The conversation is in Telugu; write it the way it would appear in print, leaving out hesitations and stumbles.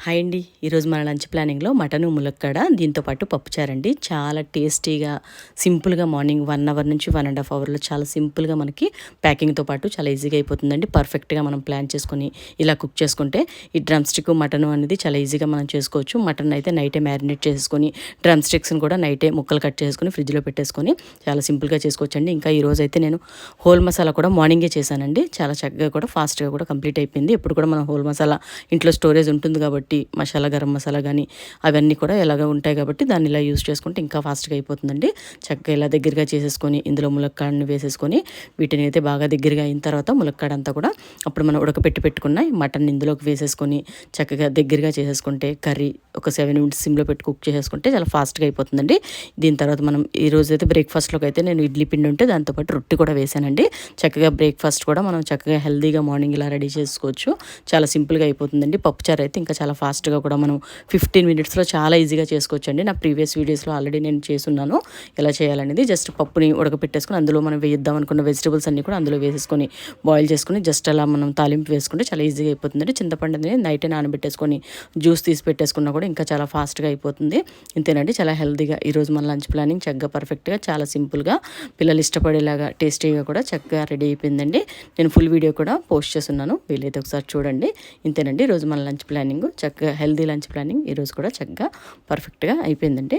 హాయ్ అండి. ఈరోజు మన లంచ్ ప్లానింగ్లో మటను ములక్కాడ దీంతో పాటు పప్పుచారు అండి. చాలా టేస్టీగా సింపుల్గా మార్నింగ్ 1 అవర్ నుంచి 1.5 అవర్లో చాలా సింపుల్గా మనకి ప్యాకింగ్తో పాటు చాలా ఈజీగా అయిపోతుందండి. పర్ఫెక్ట్గా మనం ప్లాన్ చేసుకొని ఇలా కుక్ చేసుకుంటే ఈ డ్రమ్ స్టిక్ మటన్ అనేది చాలా ఈజీగా మనం చేసుకోవచ్చు. మటన్ అయితే నైటే మ్యారినేట్ చేసుకొని డ్రమ్ స్టిక్స్ని కూడా నైటే ముక్కలు కట్ చేసుకొని ఫ్రిడ్జ్లో పెట్టేసుకొని చాలా సింపుల్గా చేసుకోవచ్చండి. ఇంకా ఈరోజు అయితే నేను హోల్ మసాలా కూడా మార్నింగే చేశానండి. చాలా చక్కగా కూడా ఫాస్ట్గా కూడా కంప్లీట్ అయిపోయింది. ఎప్పుడు కూడా మనం హోల్ మసాలా ఇంట్లో స్టోరేజ్ ఉంటుంది కాబట్టి మసాలా గరం మసాలా కానీ అవన్నీ కూడా ఎలాగ ఉంటాయి కాబట్టి దాన్ని ఇలా యూస్ చేసుకుంటే ఇంకా ఫాస్ట్గా అయిపోతుందండి. చక్కగా ఇలా దగ్గరగా చేసేసుకొని ఇందులో ములక్కాడని వేసేసుకొని వీటిని అయితే బాగా దగ్గరగా అయిన తర్వాత ములక్కాడ అంతా కూడా అప్పుడు మనం పెట్టుకున్న మటన్ ఇందులోకి వేసేసుకొని చక్కగా దగ్గరగా చేసేసుకుంటే కర్రీ ఒక 7 మినిట్స్ సిమ్లో పెట్టి కుక్ చేసేసుకుంటే చాలా ఫాస్ట్గా అయిపోతుందండి. దీని తర్వాత మనం ఈ రోజు అయితే బ్రేక్ఫాస్ట్లోకి అయితే నేను ఇడ్లీ పిండి ఉంటే దాంతోపాటు రొట్టె కూడా వేసానండి. చక్కగా బ్రేక్ఫాస్ట్ కూడా మనం చక్కగా హెల్తీగా మార్నింగ్ ఇలా రెడీ చేసుకోవచ్చు. చాలా సింపుల్గా అయిపోతుందండి. పప్పుచారు అయితే ఇంకా చాలా ఫాస్ట్గా కూడా మనం 15 మినిట్స్లో చాలా ఈజీగా చేసుకోవచ్చు అండి. నా ప్రీవియస్ వీడియోస్లో ఆల్రెడీ నేను చేసున్నాను ఎలా చేయాలనేది. జస్ట్ పప్పుని ఉడకపెట్టేసుకొని అందులో మనం వేద్దాం అనుకున్న వెజిటబుల్స్ అన్నీ కూడా అందులో వేసేసుకొని బాయిల్ చేసుకొని జస్ట్ అలా మనం తాలింపు వేసుకుంటే చాలా ఈజీగా అయిపోతుందండి. చింతపండుని నైటే నానబెట్టేసుకొని జ్యూస్ తీసి పెట్టేసుకున్నా కూడా ఇంకా చాలా ఫాస్ట్గా అయిపోతుంది. ఇంతేనండి, చాలా హెల్తీగా ఈరోజు మన లంచ్ ప్లానింగ్ చక్కగా పర్ఫెక్ట్గా చాలా సింపుల్గా పిల్లలు ఇష్టపడేలాగా టేస్టీగా కూడా చక్కగా రెడీ అయిపోయిందండి. నేను ఫుల్ వీడియో కూడా పోస్ట్ చేస్తున్నాను, వీలైతే ఒకసారి చూడండి. ఇంతేనండి ఈరోజు మన లంచ్ ప్లానింగ్ చక్కగా హెల్తీ లంచ్ ప్లానింగ్ ఈరోజు కూడా చక్కగా పర్ఫెక్ట్గా అయిపోయిందండి.